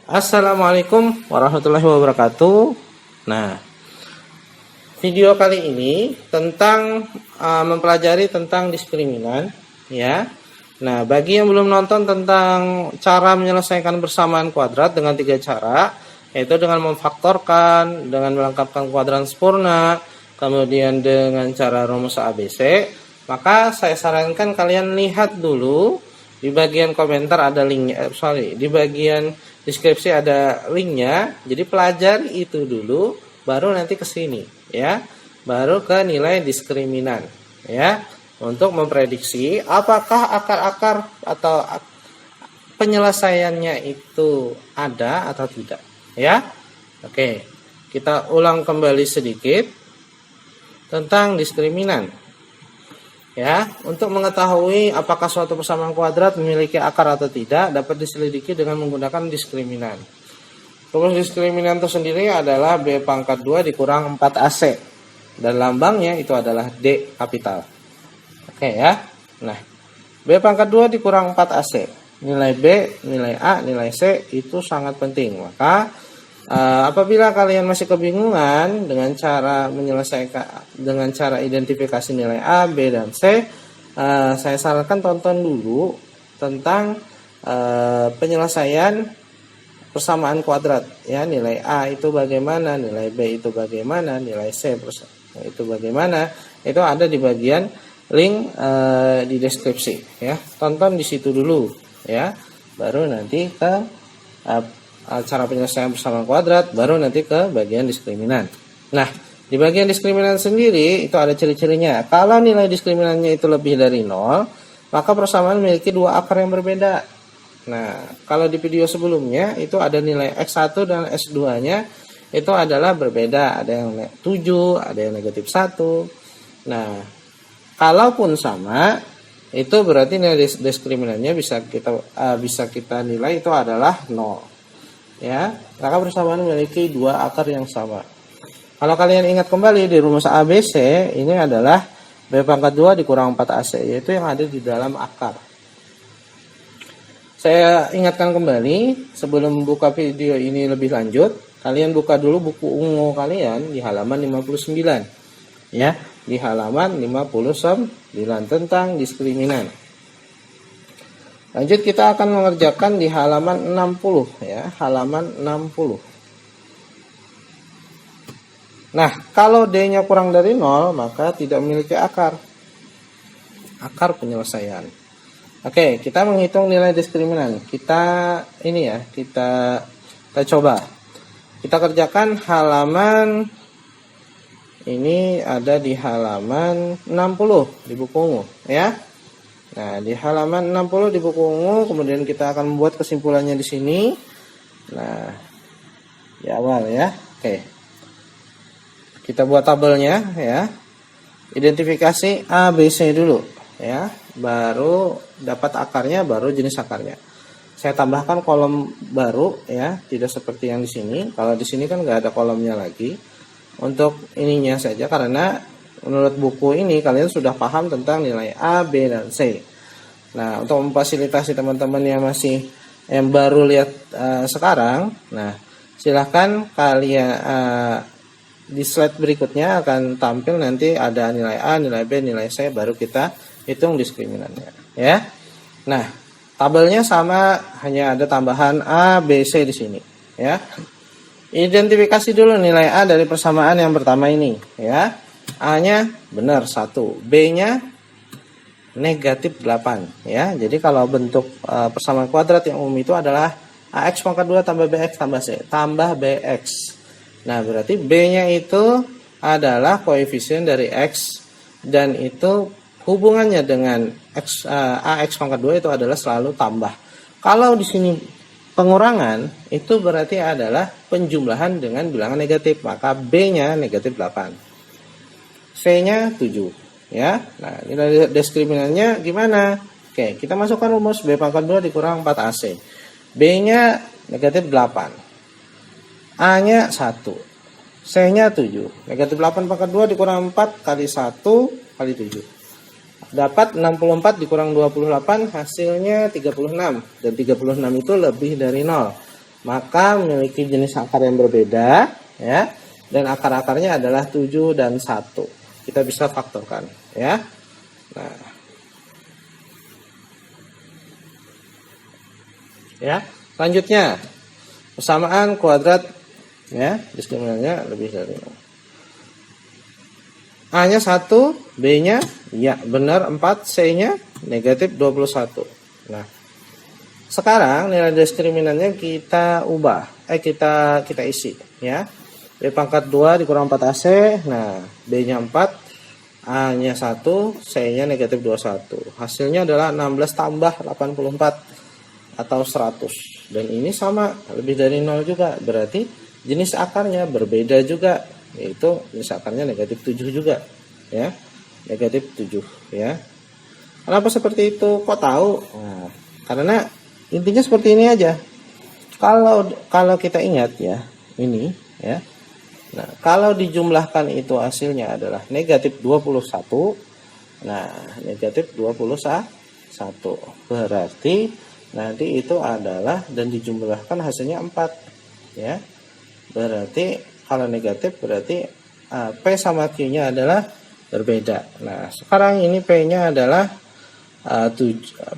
Assalamualaikum warahmatullahi wabarakatuh. Nah, video kali ini tentang mempelajari tentang diskriminan, ya. Nah, bagi yang belum nonton tentang cara menyelesaikan persamaan kuadrat dengan 3 cara, yaitu dengan memfaktorkan, dengan melengkapkan kuadran sempurna, kemudian dengan cara rumus ABC, maka saya sarankan kalian lihat dulu di bagian komentar ada linknya, di bagian deskripsi ada linknya. Jadi pelajari itu dulu, baru nanti ke sini, ya, baru ke nilai diskriminan, ya, untuk memprediksi apakah akar-akar atau penyelesaiannya itu ada atau tidak, ya. Oke, kita ulang kembali sedikit tentang diskriminan. Ya, untuk mengetahui apakah suatu persamaan kuadrat memiliki akar atau tidak dapat diselidiki dengan menggunakan diskriminan. Rumus diskriminan itu sendiri adalah B pangkat 2 dikurang 4AC. Dan lambangnya itu adalah D kapital. Oke ya. Nah, B pangkat 2 dikurang 4AC. Nilai B, nilai A, nilai C itu sangat penting. Maka apabila kalian masih kebingungan dengan cara menyelesaikan, dengan cara identifikasi nilai A, B, dan C, saya sarankan tonton dulu tentang penyelesaian persamaan kuadrat, ya. Nilai A itu bagaimana, nilai B itu bagaimana, nilai C itu bagaimana, itu ada di bagian link di deskripsi, ya. Tonton di situ dulu, ya, baru nanti ke cara penyelesaian persamaan kuadrat, baru nanti ke bagian diskriminan. Nah, di bagian diskriminan sendiri itu ada ciri-cirinya. Kalau nilai diskriminannya itu lebih dari 0, maka persamaan memiliki 2 akar yang berbeda. Nah, kalau di video sebelumnya itu ada nilai X1 dan S2-nya itu adalah berbeda. Ada yang 7, ada yang negatif 1. Nah, kalaupun sama, itu berarti nilai diskriminannya bisa kita nilai itu adalah 0. Ya, maka persamaan memiliki 2 akar yang sama. Kalau kalian ingat kembali di rumus ABC, ini adalah B pangkat 2 dikurang 4AC, yaitu yang ada di dalam akar. Saya ingatkan kembali, sebelum membuka video ini lebih lanjut, kalian buka dulu buku ungu kalian di halaman 59. Ya, di halaman 59 tentang diskriminan. Lanjut, kita akan mengerjakan di halaman 60, ya, halaman 60. Nah, kalau D-nya kurang dari 0, maka tidak memiliki akar. Akar penyelesaian. Oke, kita menghitung nilai diskriminan. Kita coba. Kita kerjakan halaman ini, ada di halaman 60 di buku ungu, ya. Nah, di halaman 60 di buku ungu, kemudian kita akan membuat kesimpulannya di sini. Nah, di awal, ya. Oke. Kita buat tabelnya, ya. Identifikasi A, B, C dulu, ya. Baru dapat akarnya, baru jenis akarnya. Saya tambahkan kolom baru, ya, tidak seperti yang di sini. Kalau di sini kan nggak ada kolomnya lagi. Untuk ininya saja, karena menurut buku ini kalian sudah paham tentang nilai A, B, dan C. Nah, untuk memfasilitasi teman-teman yang baru lihat sekarang, nah, silahkan kalian di slide berikutnya akan tampil nanti ada nilai A, nilai B, nilai C, baru kita hitung diskriminannya, ya. Nah, tabelnya sama, hanya ada tambahan A, B, C di sini, ya. Identifikasi dulu nilai A dari persamaan yang pertama ini, ya. A-nya benar 1, B-nya negatif 8, ya. Jadi kalau bentuk persamaan kuadrat yang umum itu adalah AX pangkat 2 tambah BX tambah C tambah BX. Nah, berarti B-nya itu adalah koefisien dari X, dan itu hubungannya dengan AX pangkat 2 itu adalah selalu tambah. Kalau di sini pengurangan, itu berarti adalah penjumlahan dengan bilangan negatif, maka B-nya negatif 8. C-nya 7, ya. Nah, nilai diskriminannya gimana? Oke, kita masukkan rumus B pangkat 2 dikurang 4AC. B-nya negatif 8. A-nya 1. C-nya 7. Negatif 8 pangkat 2 dikurang 4 kali 1 kali 7. Dapat 64 dikurang 28, hasilnya 36. Dan 36 itu lebih dari 0. maka memiliki jenis akar yang berbeda, ya. Dan akar-akarnya adalah 7 dan 1. Kita bisa faktorkan, ya. Nah, ya, selanjutnya persamaan kuadrat, ya, diskriminannya lebih dari 0. A-nya 1, B-nya ya benar 4, C-nya negatif 21. Nah, sekarang nilai diskriminannya kita ubah, kita isi, ya. B pangkat 2 dikurang 4AC. Nah, B-nya 4, A-nya 1, C-nya negatif 21. Hasilnya adalah 16 tambah 84 atau 100. Dan ini sama, lebih dari 0 juga. Berarti jenis akarnya berbeda juga, yaitu jenis akarnya negatif 7 juga, ya. Negatif 7, ya. Kenapa seperti itu? Kok tahu? Nah, karena intinya seperti ini aja. Kalau kita ingat, ya, ini, ya. Nah, kalau dijumlahkan itu hasilnya adalah negatif 21. Nah, negatif 21. Berarti nanti itu adalah, dan dijumlahkan hasilnya 4, ya. Berarti kalau negatif berarti P sama Q-nya adalah berbeda. Nah, sekarang ini P-nya adalah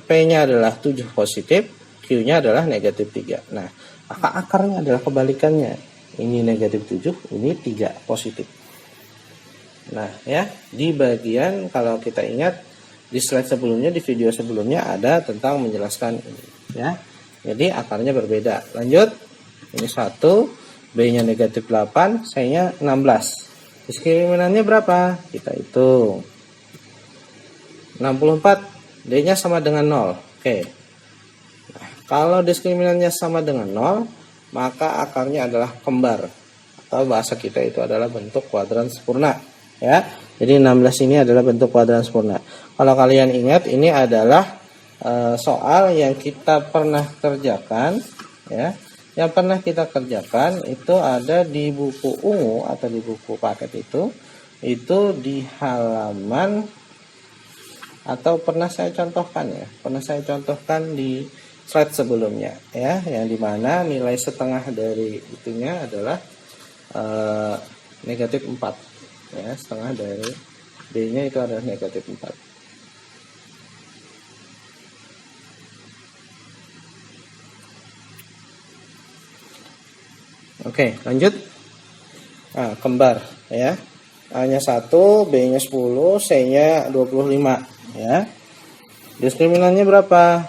P-nya adalah 7 positif, Q-nya adalah negatif 3. Nah, akarnya adalah kebalikannya. Ini negatif 7, ini 3 positif. Nah, ya, di bagian kalau kita ingat di slide sebelumnya, di video sebelumnya ada tentang menjelaskan ini, ya. Jadi akarnya berbeda. Lanjut. Ini 1, B-nya negatif 8, C-nya 16. Diskriminannya berapa? Kita hitung. 64, D-nya sama dengan 0. Oke. Nah, kalau diskriminannya sama dengan 0, maka akarnya adalah kembar. Atau bahasa kita itu adalah bentuk kuadran sempurna, ya. Jadi 16 ini adalah bentuk kuadran sempurna. Kalau kalian ingat, ini adalah soal yang kita pernah kerjakan, ya. Yang pernah kita kerjakan itu ada di buku ungu atau di buku paket itu di halaman, atau pernah saya contohkan, ya. Pernah saya contohkan di slide sebelumnya, ya, yang dimana nilai setengah dari itunya adalah negatif 4. Ya, setengah dari B-nya itu adalah negatif 4. Oke, lanjut. Nah, kembar, ya. A-nya 1, B-nya 10, C-nya 25, ya. Diskriminannya berapa?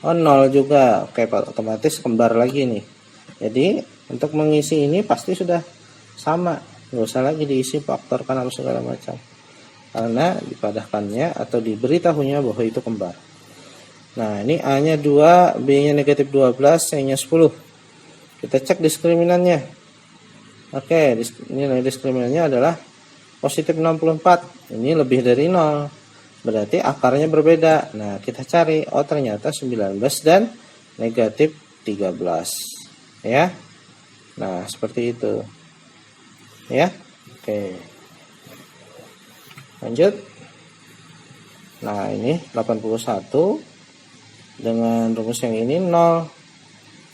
Oh, 0 juga. Oke, otomatis kembar lagi nih. Jadi, untuk mengisi ini pasti sudah sama. Nggak usah lagi diisi faktorkan atau segala macam, karena dipadahkannya atau diberitahunya bahwa itu kembar. Nah, ini A-nya 2, B-nya negatif 12, C-nya 10. Kita cek diskriminannya. Oke, nilai diskriminannya adalah positif 64. Ini lebih dari 0. Berarti akarnya berbeda. Nah, kita cari. Oh, ternyata 19 dan negatif 13. Ya. Nah, seperti itu. Ya. Oke. Lanjut. Nah, ini 81 dengan rumus yang ini 0.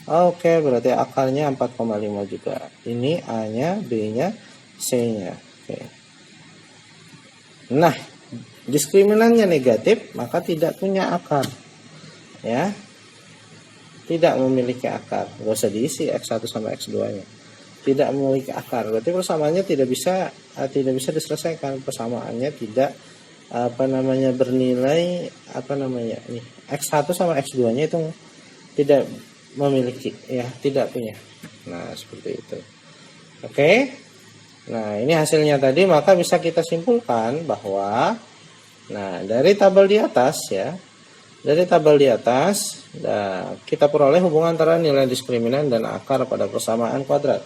Oke, berarti akarnya 4,5 juga. Ini A-nya, B-nya, C-nya. Oke. Nah, diskriminannya negatif, maka tidak punya akar. Ya. Tidak memiliki akar. Enggak usah diisi X1 sama X2-nya. Tidak memiliki akar. Berarti persamaannya tidak bisa diselesaikan. Persamaannya tidak bernilai ini X1 sama X2-nya itu tidak memiliki, ya, tidak punya. Nah, seperti itu. Oke. Nah, ini hasilnya tadi, maka bisa kita simpulkan bahwa dari tabel di atas, ya. Dari tabel di atas, kita peroleh hubungan antara nilai diskriminan dan akar pada persamaan kuadrat.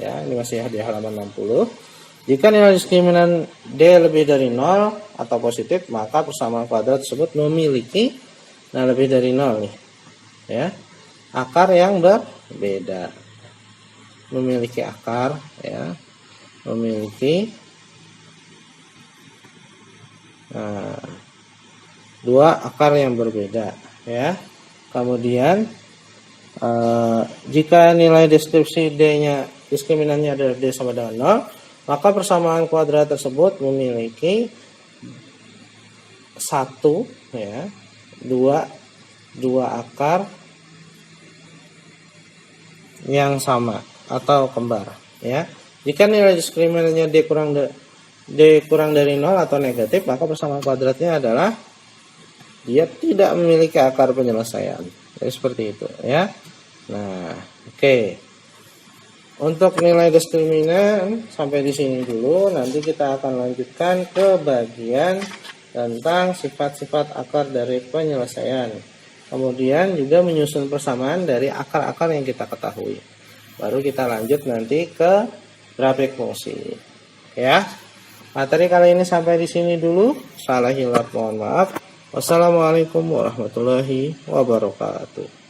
Ya, ini masih di halaman 60. Jika nilai diskriminan D lebih dari 0 atau positif, maka persamaan kuadrat tersebut memiliki lebih dari 0 nih. Ya. Akar yang berbeda. Memiliki akar, ya. Memiliki dua akar yang berbeda, ya. Kemudian Jika nilai deskripsi D-nya diskriminannya adalah D sama dengan 0, maka persamaan kuadrat tersebut memiliki 1 ya, 2 akar yang sama atau kembar ya. Jika nilai diskriminannya D kurang dari 0 atau negatif, maka persamaan kuadratnya adalah dia tidak memiliki akar penyelesaian. Jadi seperti itu ya. Nah, oke. Untuk nilai diskriminan sampai di sini dulu. Nanti kita akan lanjutkan ke bagian tentang sifat-sifat akar dari penyelesaian. Kemudian juga menyusun persamaan dari akar-akar yang kita ketahui. Baru kita lanjut nanti ke grafik fungsi. Ya. Materi kali ini sampai di sini dulu. Salah hilaf mohon maaf. Wassalamualaikum warahmatullahi wabarakatuh.